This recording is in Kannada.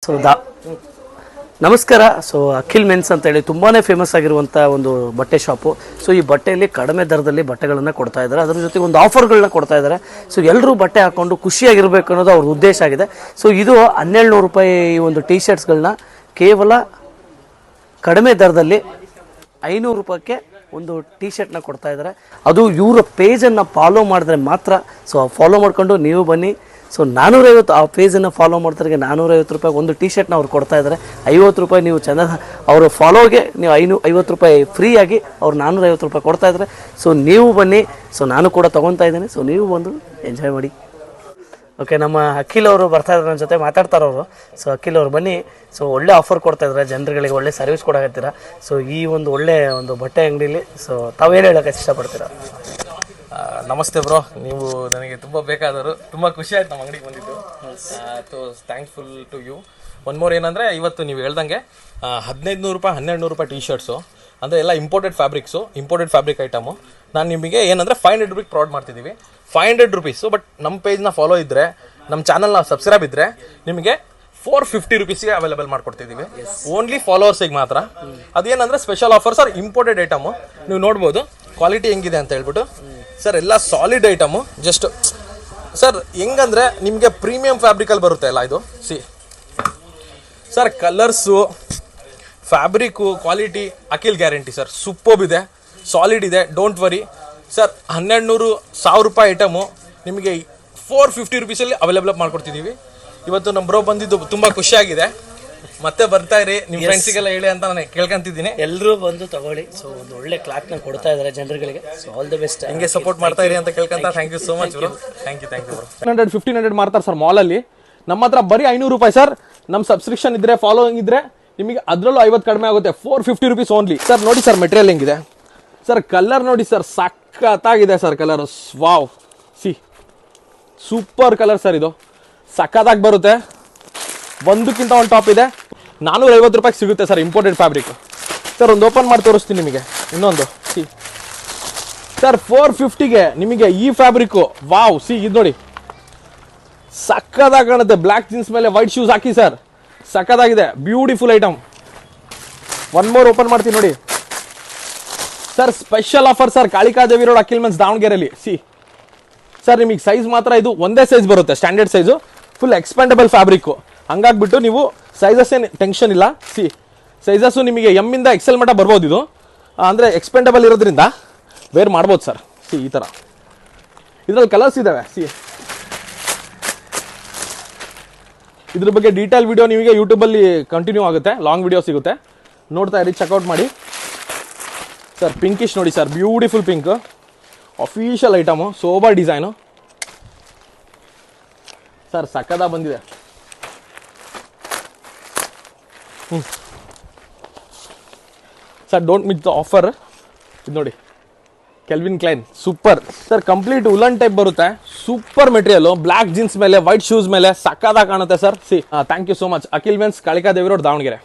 ಸೊ ನಮಸ್ಕಾರ. ಸೊ ಅಖಿಲ್ ಮೆನ್ಸ್ ಅಂತೇಳಿ ತುಂಬಾ ಫೇಮಸ್ ಆಗಿರುವಂಥ ಒಂದು ಬಟ್ಟೆ ಶಾಪು. ಸೊ ಈ ಬಟ್ಟೆಯಲ್ಲಿ ಕಡಿಮೆ ದರದಲ್ಲಿ ಬಟ್ಟೆಗಳನ್ನು ಕೊಡ್ತಾ ಇದ್ದಾರೆ, ಅದ್ರ ಜೊತೆಗೆ ಒಂದು ಆಫರ್ಗಳನ್ನ ಕೊಡ್ತಾ ಇದ್ದಾರೆ. ಸೊ ಎಲ್ಲರೂ ಬಟ್ಟೆ ಹಾಕ್ಕೊಂಡು ಖುಷಿಯಾಗಿರಬೇಕು ಅನ್ನೋದು ಅವ್ರ ಉದ್ದೇಶ ಆಗಿದೆ. ಸೊ ಇದು 1200 ರೂಪಾಯಿ ಈ ಒಂದು ಟೀ ಶರ್ಟ್ಸ್ಗಳನ್ನ ಕೇವಲ ಕಡಿಮೆ ದರದಲ್ಲಿ 500 ರೂಪಾಯಿಗೆ ಒಂದು ಟೀ ಶರ್ಟ್ನ ಕೊಡ್ತಾ ಇದ್ದಾರೆ. ಅದು ಇವರ ಪೇಜನ್ನು ಫಾಲೋ ಮಾಡಿದ್ರೆ ಮಾತ್ರ. ಸೊ ಫಾಲೋ ಮಾಡಿಕೊಂಡು ನೀವು ಬನ್ನಿ. ಸೊ 450 ಆ ಪೇಜನ್ನು ಫಾಲೋ ಮಾಡ್ತಾರೆ 450 ರೂಪಾಯಿ ಒಂದು ಟೀ ಶರ್ಟ್ನ ಅವ್ರು ಕೊಡ್ತಾ ಇದ್ದಾರೆ. 50 ರೂಪಾಯಿ ನೀವು ಚೆನ್ನಾಗಿ ಅವರು ಫಾಲೋಗೆ ನೀವು 50 ರೂಪಾಯಿ ಫ್ರೀಯಾಗಿ ಅವ್ರು 450 ರೂಪಾಯಿ ಕೊಡ್ತಾ ಇದ್ದಾರೆ. ಸೊ ನೀವು ಬನ್ನಿ. ಸೊ ನಾನು ಕೂಡ ತೊಗೊತಾ ಇದ್ದೀನಿ. ಸೊ ನೀವು ಬಂದು ಎಂಜಾಯ್ ಮಾಡಿ. ಓಕೆ, ನಮ್ಮ ಅಖಿಲ್ ಅವರು ಬರ್ತಾ ಇದ್ದಾರೆ, ನನ್ನ ಜೊತೆ ಮಾತಾಡ್ತಾರೆ ಅವರು. ಸೊ ಅಖಿಲ್ ಅವರು ಬನ್ನಿ. ಸೊ ಒಳ್ಳೆ ಆಫರ್ ಕೊಡ್ತಾ ಇದ್ದಾರೆ, ಜನರುಗಳಿಗೆ ಒಳ್ಳೆ ಸರ್ವಿಸ್ ಕೊಡಾಕತ್ತೀರಾ. ಸೊ ಈ ಒಂದು ಒಳ್ಳೆ ಒಂದು ಬಟ್ಟೆ ಅಂಗಡಿಲಿ ಸೊ ತಾವೇನು ಹೇಳೋಕೆ ಇಷ್ಟಪಡ್ತೀರಾ? ನಮಸ್ತೆ ಬ್ರೋ, ನೀವು ನನಗೆ ತುಂಬ ಬೇಕಾದರು. ತುಂಬ ಖುಷಿ ಆಯ್ತು ನಮ್ಮ ಅಂಗಡಿಗೆ ಬಂದಿದ್ದು. Thankful to you. One more ಏನಂದರೆ, ಇವತ್ತು ನೀವು ಹೇಳ್ದಂಗೆ 1500 ರೂಪಾಯಿ 1200 ರೂಪಾಯಿ ಟೀ ಶರ್ಟ್ಸು ಅಂದರೆ ಎಲ್ಲ imported fabrics, imported fabric item. ನಾನು ನಿಮಗೆ ಏನಂದರೆ 500 ರೂಪಾಯಿಗೆ ಪ್ರೊವೈಡ್ ಮಾಡ್ತಿದ್ದೀವಿ. 500 ರೂಪೀಸು. ಬಟ್ ನಮ್ಮ ಪೇಜ್ನ ಫಾಲೋ ಇದ್ದರೆ, ನಮ್ಮ ಚಾನಲ್ನ ಸಬ್ಸ್ಕ್ರೈಬ್ ಇದ್ದರೆ ನಿಮಗೆ 450 ರೂಪೀಸ್ಗೆ ಅವೈಲೇಬಲ್ ಮಾಡ್ಕೊಡ್ತಿದ್ದೀವಿ. ಓನ್ಲಿ ಫಾಲೋವರ್ಸಿಗೆ ಮಾತ್ರ. ಅದೇನಂದರೆ special offer sir. Imported item ನೀವು ನೋಡ್ಬೋದು ಕ್ವಾಲಿಟಿ ಹೆಂಗಿದೆ ಅಂತ ಹೇಳ್ಬಿಟ್ಟು. ಸರ್ ಎಲ್ಲ ಸಾಲಿಡ್ ಐಟಮು. ಜಸ್ಟ್ ಸರ್ ಹೆಂಗಂದರೆ ನಿಮಗೆ ಪ್ರೀಮಿಯಂ ಫ್ಯಾಬ್ರಿಕಲ್ಲಿ ಬರುತ್ತೆ ಎಲ್ಲ ಇದು. Sir colours, fabric, quality Akhil guarantee sir. Superb ಇದೆ, ಸಾಲಿಡ್ ಇದೆ, ಡೋಂಟ್ ವರಿ ಸರ್. 1200-1000 ರೂಪಾಯಿ ಐಟಮು ನಿಮಗೆ 450 ರೂಪೀಸಲ್ಲಿ ಅವೈಲೇಬಲ್ ಮಾಡ್ಕೊಡ್ತಿದ್ದೀವಿ. ಇವತ್ತು ನಮ್ಮ ಬ್ರೋ ಬಂದಿದ್ದು ತುಂಬ ಖುಷಿಯಾಗಿದೆ. ಮತ್ತೆ ಬರ್ತಾ ಇರಿ, ನಿಮ್ಮ ಫ್ರೆಂಡ್ಸಿಗೆಲ್ಲ ಹೇಳಿ ಅಂತ ನಾನು ಕೇಳ್ಕೊಂತಿದ್ದೀನಿ. ಎಲ್ಲರೂ ಬಂದು ತಗೊಳ್ಳಿ. ಸೊ ಒಂದು ಒಳ್ಳೆ ಕ್ಲಾತ್ನ ಕೊಡ್ತಾ ಇದ್ದಾರೆ ಜನರುಗಳಿಗೆ. So all the best. ಹಿಂಗೆ ಸಪೋರ್ಟ್ ಮಾಡ್ತಾ ಇರಿ ಅಂತ ಕೇಳ್ಕೊಂತ. Thank you so much bro. Thank you bro. 1500 ಮಾರ್ತಾರೆ ಸರ್ ಮಾಲಲ್ಲಿ. ನಮ್ಮ ಹತ್ರ ಬರೀ 500 ರೂಪಾಯಿ ಸರ್. ನಮ್ಮ ಸಬ್ಸ್ಕ್ರಿಪ್ಷನ್ ಇದ್ರೆ, ಫಾಲೋಯಿಂಗ್ ಇದ್ರೆ ನಿಮಗೆ ಅದರಲ್ಲೂ 50 ಕಡಿಮೆ ಆಗುತ್ತೆ. 450 ರೂಪೀಸ್ ಓನ್ಲಿ. ಸರ್ ನೋಡಿ ಸರ್ ಮೆಟೀರಿಯಲ್ ಹೆಂಗಿದೆ ಸರ್. ಕಲರ್ ನೋಡಿ ಸರ್, ಸಖತ್ತಾಗಿದೆ sir colour. Wow, super colour sir. ಇದು ಸಖತ್ತಾಗಿ ಬರುತ್ತೆ. ಒಂದಕ್ಕಿಂತ ಒಂದು ಟಾಪ್ ಇದೆ. 450 ರೂಪಾಯಿಗೆ ಸಿಗುತ್ತೆ ಸರ್ ಇಂಪೋರ್ಟೆಡ್ ಫ್ಯಾಬ್ರಿಕ್. ಸರ್ ಒಂದು ಓಪನ್ ಮಾಡಿ ತೋರಿಸ್ತೀನಿ ನಿಮಗೆ. ಇನ್ನೊಂದು ಸರ್ 450ಗೆ ನಿಮಗೆ ಈ ಫ್ಯಾಬ್ರಿಕ್ಕು. ವಾವ್, ಇದು ನೋಡಿ ಸಖತ್ತಾಗಿ ಕಾಣುತ್ತೆ. ಬ್ಲ್ಯಾಕ್ ಜೀನ್ಸ್ ಮೇಲೆ ವೈಟ್ ಶೂಸ್ ಹಾಕಿ ಸರ್, ಸಖತ್ತಾಗಿದೆ. Beautiful item. One more open ಮಾಡ್ತೀನಿ ನೋಡಿ sir. Special offer sir, Kalikadevi road, Akhil men's, ದಾವಣಗೆರೆಯಲ್ಲಿ. ಸರ್ ನಿಮಗೆ ಸೈಜ್ ಮಾತ್ರ ಇದು ಒಂದೇ ಸೈಜ್ ಬರುತ್ತೆ, standard size. Full expandable fabric. ಹಂಗಾಗ್ಬಿಟ್ಟು ನೀವು ಸೈಜಸ್ ಏನು ಟೆನ್ಷನ್ ಇಲ್ಲ. ಸೈಜಸ್ಸು ನಿಮಗೆ ಎಮ್ ಇಂದ XL ಮಟ್ಟ ಬರ್ಬೋದು. ಇದು ಅಂದರೆ ಎಕ್ಸ್ಪೆಂಡಬಲ್ ಇರೋದ್ರಿಂದ ವೇರ್ ಮಾಡ್ಬೋದು ಸರ್. ಈ ಥರ ಇದರಲ್ಲಿ ಕಲರ್ಸ್ ಇದ್ದಾವೆ. ಇದ್ರ ಬಗ್ಗೆ ಡೀಟೇಲ್ ವಿಡಿಯೋ ನಿಮಗೆ ಯೂಟ್ಯೂಬಲ್ಲಿ ಕಂಟಿನ್ಯೂ ಆಗುತ್ತೆ, ಲಾಂಗ್ ವಿಡಿಯೋ ಸಿಗುತ್ತೆ, ನೋಡ್ತಾ ಇರಿ, ಚೆಕ್ಔಟ್ ಮಾಡಿ ಸರ್. ಪಿಂಕಿಶ್ ನೋಡಿ sir, beautiful pink. Official item, sober design sir. ಸಕ್ಕದ ಬಂದಿದೆ. Sir don't miss the offer. ಇದು ನೋಡಿ, Calvin Klein, super sir. Complete woollen type ಬರುತ್ತೆ. Super material. ಬ್ಲ್ಯಾಕ್ ಜೀನ್ಸ್ ಮೇಲೆ ವೈಟ್ ಶೂಸ್ ಮೇಲೆ ಸಕ್ಕದಾಗಿ ಕಾಣುತ್ತೆ sir. Thank you so much. Akhil men's, Kalikadevi road, Davanagere.